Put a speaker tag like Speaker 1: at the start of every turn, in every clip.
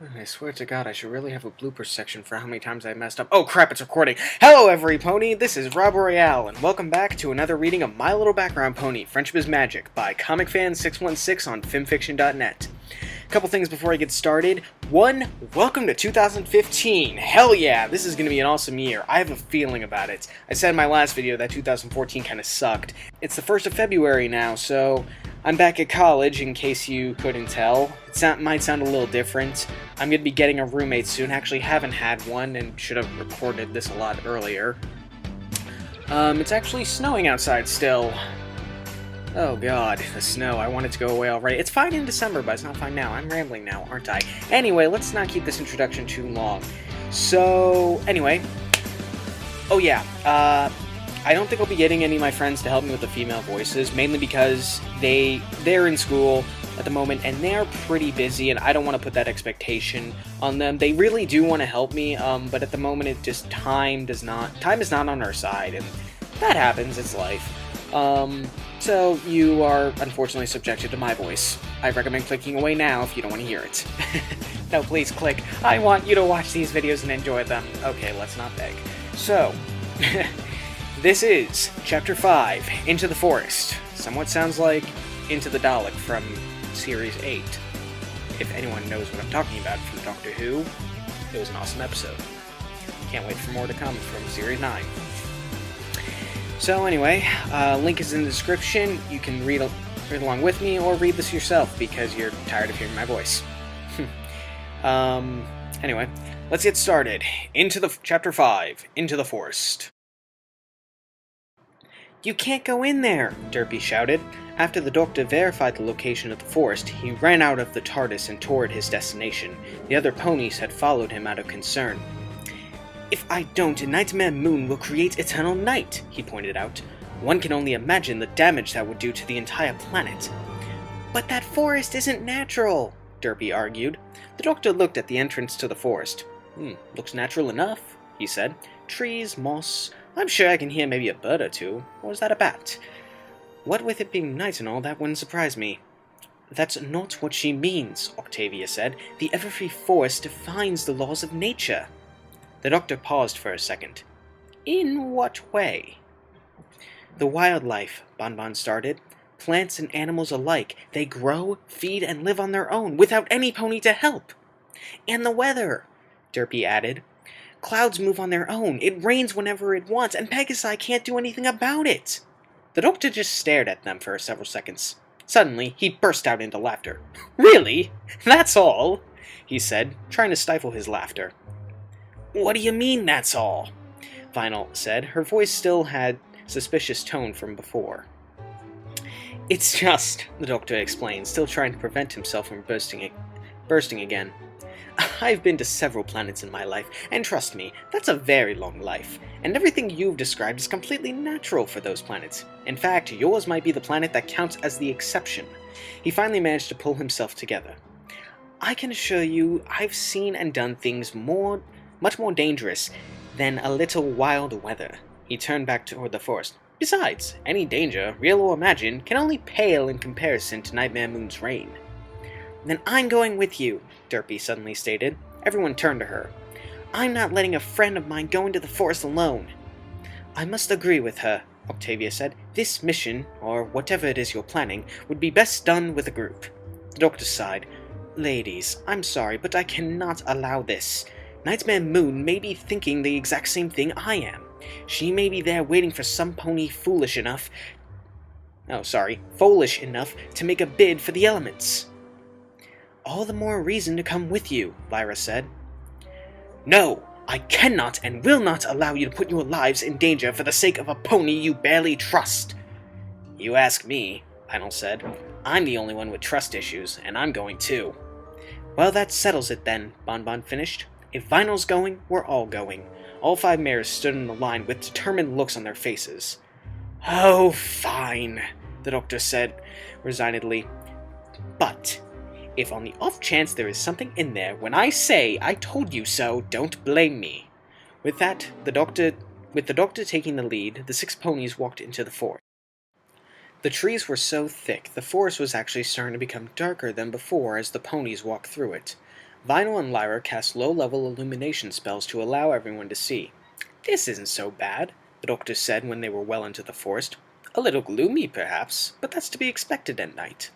Speaker 1: I swear to God, I should really have a blooper section for how many times I messed up. Oh crap, it's recording. Hello, every pony. This is Rob Royale, and welcome back to another reading of My Little Background Pony: Friendship is Magic by ComicFan616 on FimFiction.net. A couple things before I get started. One, welcome to 2015. Hell yeah, this is going to be an awesome year. I have a feeling about it. I said in my last video that 2014 kind of sucked. It's the 1st of February now, so I'm back at college, in case you couldn't tell. It might sound a little different. I'm going to be getting a roommate soon. Actually, haven't had one and should have recorded this a lot earlier. It's actually snowing outside still. Oh god, the snow. I want it to go away already. It's fine in December, but it's not fine now. I'm rambling now, aren't I? Anyway, let's not keep this introduction too long. So, anyway. Oh yeah, I don't think I'll be getting any of my friends to help me with the female voices, mainly because they're in school at the moment, and they're pretty busy, and I don't want to put that expectation on them. They really do want to help me, but at the moment, time is not on our side, and that happens, it's life. So you are unfortunately subjected to my voice. I recommend clicking away now if you don't want to hear it. No, please click. I want you to watch these videos and enjoy them. Okay, let's not beg. So, this is Chapter 5, Into the Forest. Somewhat sounds like Into the Dalek from Series 8. If anyone knows what I'm talking about from Doctor Who, it was an awesome episode. Can't wait for more to come from Series 9. So anyway, link is in the description. You can read along with me or read this yourself because you're tired of hearing my voice. Anyway, let's get started. Chapter 5, Into the Forest. "You can't go in there!" Derpy shouted. After the doctor verified the location of the forest, he ran out of the Tardis and toward his destination. The other ponies had followed him out of concern. "If I don't, Nightmare Moon will create eternal night," he pointed out. "One can only imagine the damage that would do to the entire planet." "But that forest isn't natural," Derpy argued. The doctor looked at the entrance to the forest. Looks natural enough," he said. "Trees, moss. I'm sure I can hear maybe a bird or two. Or is that a bat? What with it being night and all, that wouldn't surprise me." "That's not what she means," Octavia said. "The ever-free forest defines the laws of nature." The doctor paused for a second. "In what way?" "The wildlife," Bonbon started. "Plants and animals alike. They grow, feed, and live on their own, without any pony to help." "And the weather," Derpy added. "Clouds move on their own. It rains whenever it wants, and Pegasi can't do anything about it." The doctor just stared at them for several seconds. Suddenly, he burst out into laughter. "Really? That's all?" he said, trying to stifle his laughter. "What do you mean, that's all?" Vinyl said. Her voice still had suspicious tone from before. "It's just," the doctor explained, still trying to prevent himself from bursting again. "I've been to several planets in my life, and trust me, that's a very long life, and everything you've described is completely natural for those planets. In fact, yours might be the planet that counts as the exception." He finally managed to pull himself together. "I can assure you, I've seen and done things much more dangerous than a little wild weather." He turned back toward the forest. "Besides, any danger, real or imagined, can only pale in comparison to Nightmare Moon's reign." "Then I'm going with you," Derpy suddenly stated. Everyone turned to her. "I'm not letting a friend of mine go into the forest alone." "I must agree with her," Octavia said. "This mission, or whatever it is you're planning, would be best done with a group." The doctor sighed. "Ladies, I'm sorry, but I cannot allow this. Nightmare Moon may be thinking the exact same thing I am. She may be there waiting for some pony foolish enough to make a bid for the elements." "All the more reason to come with you," Lyra said. "No, I cannot and will not allow you to put your lives in danger for the sake of a pony you barely trust." "You ask me," Vinyl said. "I'm the only one with trust issues, and I'm going too." "Well, that settles it then," Bonbon finished. "If Vinyl's going, we're all going." All 5 mares stood in a line with determined looks on their faces. "Oh, fine," the doctor said resignedly. "But if on the off chance there is something in there, when I say I told you so, don't blame me." With the doctor taking the lead, the 6 ponies walked into the forest. The trees were so thick, the forest was actually starting to become darker than before as the ponies walked through it. Vinyl and Lyra cast low-level illumination spells to allow everyone to see. "This isn't so bad," the doctor said when they were well into the forest. "A little gloomy, perhaps, but that's to be expected at night."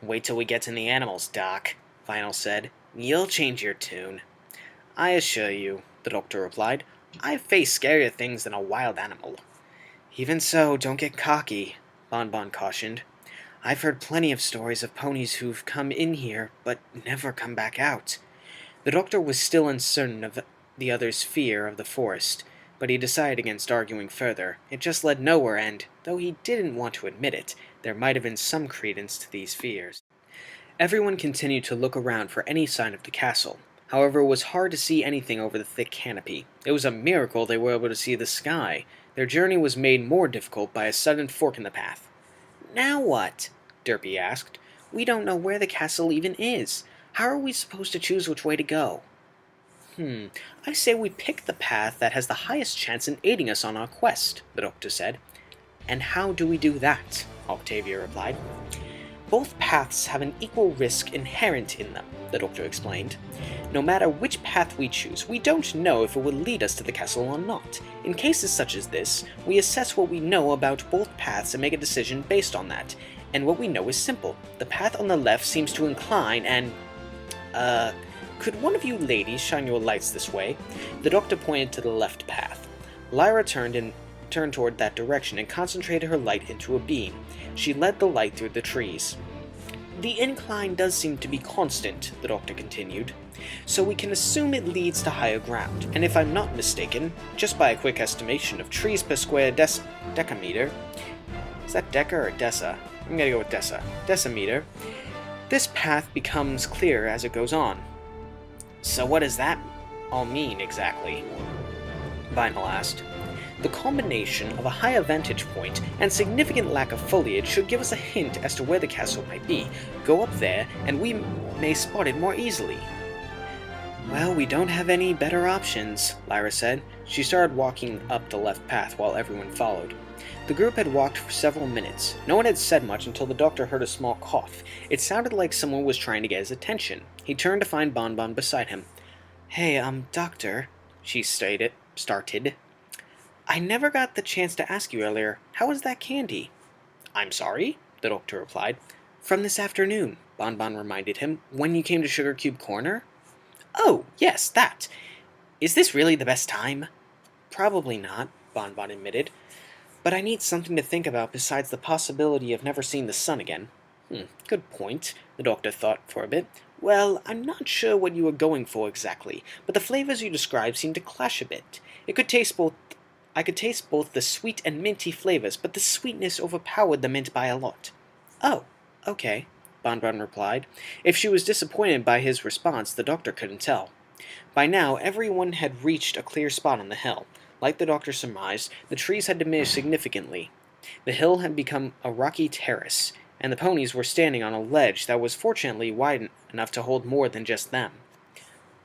Speaker 1: "Wait till we get to the animals, Doc," Vinyl said. "You'll change your tune." "I assure you," the doctor replied, "I've faced scarier things than a wild animal." "Even so, don't get cocky," Bonbon cautioned. "I've heard plenty of stories of ponies who've come in here, but never come back out." The doctor was still uncertain of the other's fear of the forest, but he decided against arguing further. It just led nowhere, and, though he didn't want to admit it, there might have been some credence to these fears. Everyone continued to look around for any sign of the castle. However, it was hard to see anything over the thick canopy. It was a miracle they were able to see the sky. Their journey was made more difficult by a sudden fork in the path. "Now what?" Derpy asked. "We don't know where the castle even is. How are we supposed to choose which way to go?" I say we pick the path that has the highest chance in aiding us on our quest," the doctor said. "And how do we do that?" Octavia replied. "Both paths have an equal risk inherent in them," the doctor explained. "No matter which path we choose, we don't know if it will lead us to the castle or not. In cases such as this, we assess what we know about both paths and make a decision based on that. And what we know is simple. The path on the left seems to incline and... could one of you ladies shine your lights this way?" The doctor pointed to the left path. Lyra turned toward that direction and concentrated her light into a beam. She led the light through the trees. "The incline does seem to be constant," the doctor continued, "so we can assume it leads to higher ground, and if I'm not mistaken, just by a quick estimation of trees per square decameter... Is that deca or dessa? I'm gonna go with dessa. Decimeter. This path becomes clearer as it goes on." "So what does that all mean, exactly?" Vinyl asked. "The combination of a higher vantage point and significant lack of foliage should give us a hint as to where the castle might be. Go up there, and we may spot it more easily." "Well, we don't have any better options," Lyra said. She started walking up the left path while everyone followed. The group had walked for several minutes. No one had said much until the doctor heard a small cough. It sounded like someone was trying to get his attention. He turned to find Bonbon beside him. "Hey, doctor," she started. "I never got the chance to ask you earlier. How was that candy?" "I'm sorry?" the doctor replied. "From this afternoon," Bonbon reminded him, "when you came to Sugar Cube Corner." "Oh, yes, that. Is this really the best time?" "Probably not," Bonbon admitted. "But I need something to think about besides the possibility of never seeing the sun again." Good point," the doctor thought for a bit. "Well, I'm not sure what you were going for exactly, but the flavors you described seem to clash a bit. I could taste both the sweet and minty flavors, but the sweetness overpowered the mint by a lot." "Oh, okay," Bonbon replied. If she was disappointed by his response, the doctor couldn't tell. By now, everyone had reached a clear spot on the hill. Like the doctor surmised, the trees had diminished significantly. The hill had become a rocky terrace, and the ponies were standing on a ledge that was fortunately wide enough to hold more than just them.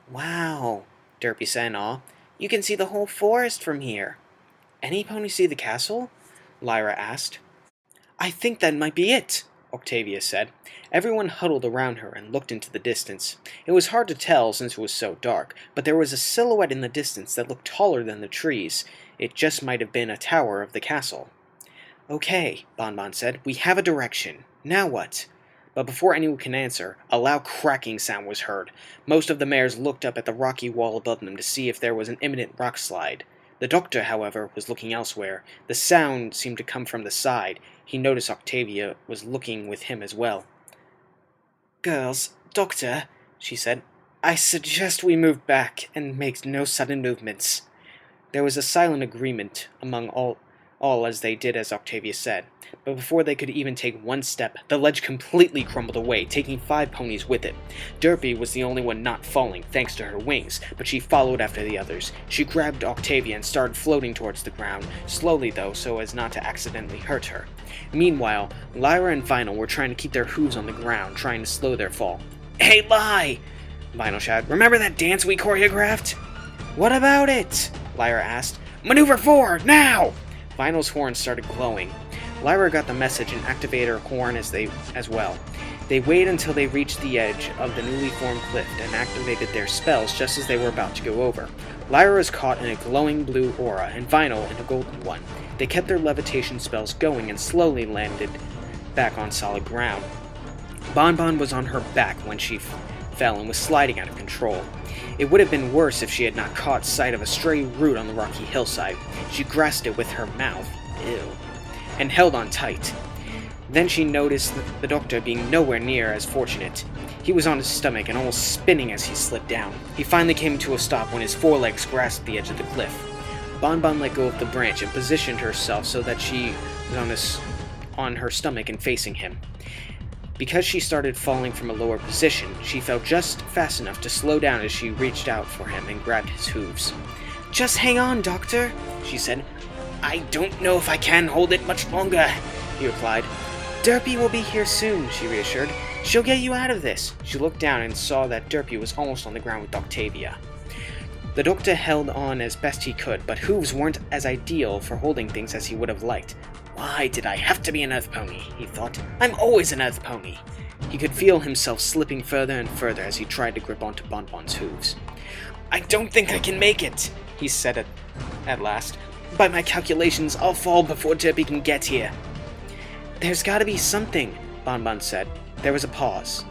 Speaker 1: "Wow," Derpy said in awe. "You can see the whole forest from here." "Any pony see the castle?" Lyra asked. "I think that might be it," Octavia said. Everyone huddled around her and looked into the distance. It was hard to tell since it was so dark, but there was a silhouette in the distance that looked taller than the trees. It just might have been a tower of the castle. "Okay," Bonbon said, "we have a direction. Now what?" But before anyone could answer, a loud cracking sound was heard. Most of the mares looked up at the rocky wall above them to see if there was an imminent rock slide. The doctor, however, was looking elsewhere. The sound seemed to come from the side. He noticed Octavia was looking with him as well. "Girls, doctor," she said, "I suggest we move back and make no sudden movements." There was a silent agreement among all as they did as Octavia said. But before they could even take one step, the ledge completely crumbled away, taking 5 ponies with it. Derpy was the only one not falling, thanks to her wings, but she followed after the others. She grabbed Octavia and started floating towards the ground, slowly though, so as not to accidentally hurt her. Meanwhile, Lyra and Vinyl were trying to keep their hooves on the ground, trying to slow their fall. "Hey, Ly!" Vinyl shouted. "Remember that dance we choreographed?" "What about it?" Lyra asked. "Maneuver forward, now!" Vinyl's horn started glowing. Lyra got the message and activated her horn as well. They waited until they reached the edge of the newly formed cliff and activated their spells just as they were about to go over. Lyra was caught in a glowing blue aura, and Vinyl in a golden one. They kept their levitation spells going and slowly landed back on solid ground. Bonbon was on her back when she fell and was sliding out of control. It would have been worse if she had not caught sight of a stray root on the rocky hillside. She grasped it with her mouth, and held on tight. Then she noticed the doctor being nowhere near as fortunate. He was on his stomach and almost spinning as he slid down. He finally came to a stop when his forelegs grasped the edge of the cliff. Bonbon let go of the branch and positioned herself so that she was on her stomach and facing him. Because she started falling from a lower position, she fell just fast enough to slow down as she reached out for him and grabbed his hooves. "Just hang on, Doctor," she said. "I don't know if I can hold it much longer," he replied. "Derpy will be here soon," she reassured. "She'll get you out of this." She looked down and saw that Derpy was almost on the ground with Octavia. The doctor held on as best he could, but hooves weren't as ideal for holding things as he would have liked. "Why did I have to be an Earth Pony?" he thought. "I'm always an Earth Pony." He could feel himself slipping further and further as he tried to grip onto Bonbon's hooves. "I don't think I can make it," he said at last. "By my calculations, I'll fall before Derpy can get here." "There's gotta be something," Bonbon said. There was a pause.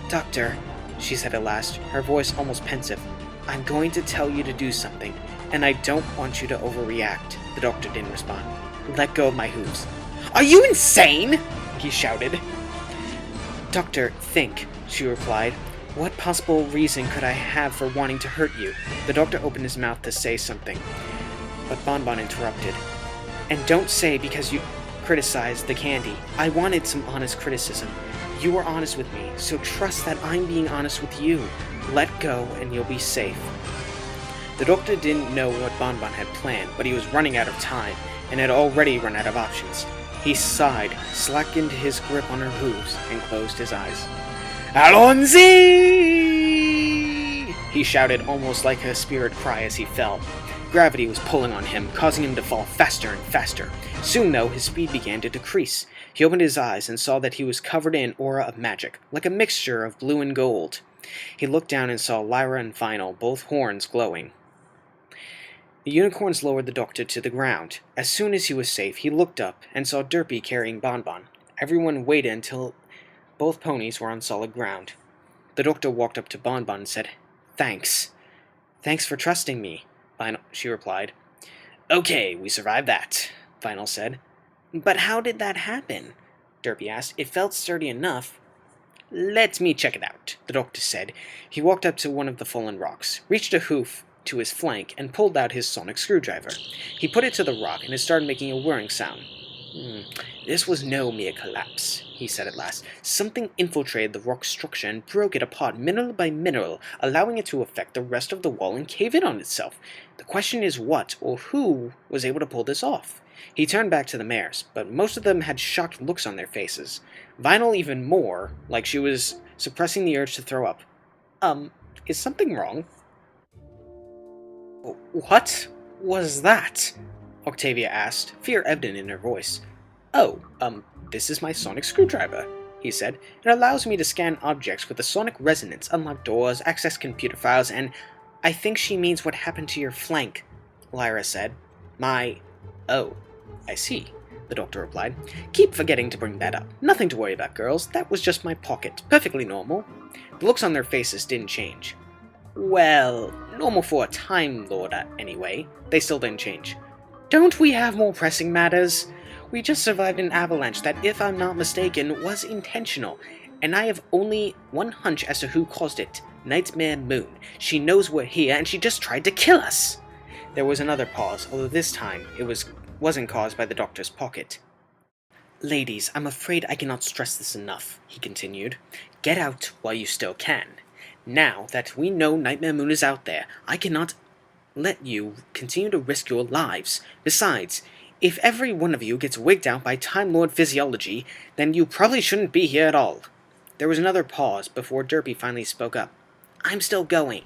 Speaker 1: "Doctor," she said at last, her voice almost pensive, "I'm going to tell you to do something, and I don't want you to overreact." The doctor didn't respond. "Let go of my hooves." "Are you insane?" he shouted. "Doctor, think," she replied. "What possible reason could I have for wanting to hurt you?" The doctor opened his mouth to say something, but Bonbon interrupted. "And don't say because you criticized the candy. I wanted some honest criticism. You were honest with me, so trust that I'm being honest with you. Let go and you'll be safe." The doctor didn't know what Bonbon had planned, but he was running out of time, and had already run out of options. He sighed, slackened his grip on her hooves, and closed his eyes. "Alonzi!" he shouted almost like a spirit cry as he fell. Gravity was pulling on him, causing him to fall faster and faster. Soon, though, his speed began to decrease. He opened his eyes and saw that he was covered in aura of magic, like a mixture of blue and gold. He looked down and saw Lyra and Vinyl, both horns glowing. The unicorns lowered the doctor to the ground. As soon as he was safe, he looked up and saw Derpy carrying Bonbon. Everyone waited until both ponies were on solid ground. The doctor walked up to Bonbon and said, "Thanks. Thanks for trusting me," she replied. "Okay, we survived that," Vinyl said. "But how did that happen?" Derpy asked. "It felt sturdy enough." "Let me check it out," the doctor said. He walked up to one of the fallen rocks, reached a hoof to his flank, and pulled out his sonic screwdriver. He put it to the rock, and it started making a whirring sound. "This was no mere collapse," he said at last. "Something infiltrated the rock structure and broke it apart mineral by mineral, allowing it to affect the rest of the wall and cave in on itself. The question is what or who was able to pull this off?" He turned back to the mares, but most of them had shocked looks on their faces. Vinyl even more, like she was suppressing the urge to throw up. Is something wrong?" "What was that?" Octavia asked, fear evident in her voice. "Oh, this is my sonic screwdriver," he said. "It allows me to scan objects with a sonic resonance, unlock doors, access computer files, and—" "I think she means what happened to your flank," Lyra said. "Oh, I see," the doctor replied. "Keep forgetting to bring that up. Nothing to worry about, girls. That was just my pocket. Perfectly normal." The looks on their faces didn't change. "Well, normal for a Time Lord, anyway." They still didn't change. "Don't we have more pressing matters? We just survived an avalanche that, if I'm not mistaken, was intentional, and I have only one hunch as to who caused it. Nightmare Moon. She knows we're here, and she just tried to kill us." There was another pause, although this time it wasn't caused by the doctor's pocket. "Ladies, I'm afraid I cannot stress this enough," he continued. "Get out while you still can. Now that we know Nightmare Moon is out there, I cannot let you continue to risk your lives. Besides, if every one of you gets wigged out by Time Lord physiology, then you probably shouldn't be here at all." There was another pause before Derpy finally spoke up. "I'm still going."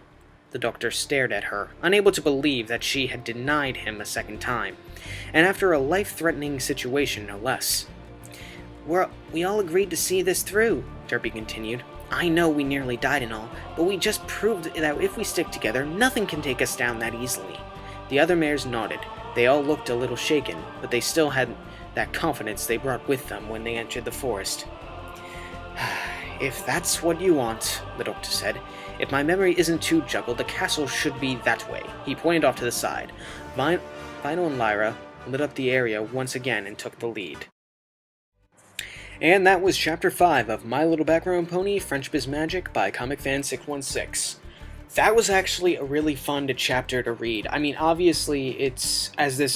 Speaker 1: The doctor stared at her, unable to believe that she had denied him a second time, and after a life-threatening situation, no less. We all agreed to see this through, Derpy continued. I know we nearly died and all, but we just proved that if we stick together, nothing can take us down that easily. The other mares nodded. They all looked a little shaken, but they still had that confidence they brought with them when they entered the forest. If that's what you want, the doctor said. If my memory isn't too juggled, the castle should be that way. He pointed off to the side. Vinyl and Lyra lit up the area once again and took the lead. And that was Chapter 5 of My Little Background Pony, Friendship is Magic by ComicFan616. That was actually a really fun chapter to read. I mean, obviously,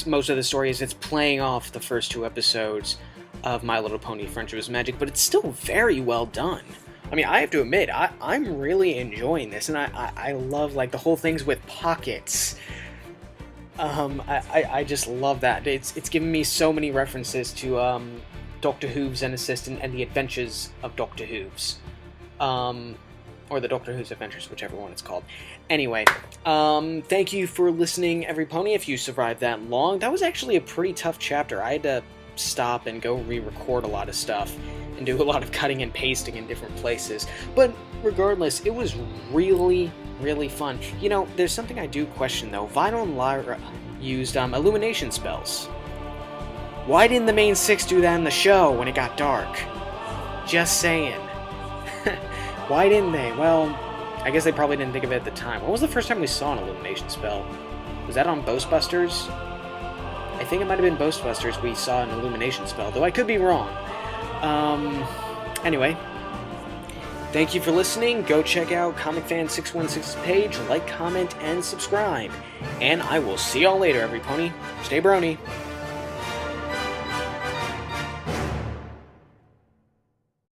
Speaker 1: most of the story is, it's playing off the first 2 episodes of My Little Pony, Friendship is Magic, but it's still very well done. I mean, I have to admit, I'm really enjoying this, and I love, like, the whole things with pockets. I just love that. It's given me so many references to, Dr. Who's an Assistant and the Adventures of Dr. Who's. Or the Dr. Who's Adventures, whichever one it's called. Anyway, thank you for listening, every pony, if you survived that long. That was actually a pretty tough chapter. I had to stop and go re-record a lot of stuff and do a lot of cutting and pasting in different places. But regardless, it was really, really fun. You know, there's something I do question, though. Vinyl and Lyra used illumination spells. Why didn't the main 6 do that in the show when it got dark? Just saying. Why didn't they? Well, I guess they probably didn't think of it at the time. When was the first time we saw an illumination spell? Was that on Ghostbusters? I think it might have been Ghostbusters we saw an illumination spell, though I could be wrong. Anyway, thank you for listening. Go check out ComicFan616's page, like, comment, and subscribe. And I will see y'all later, every pony. Stay brony.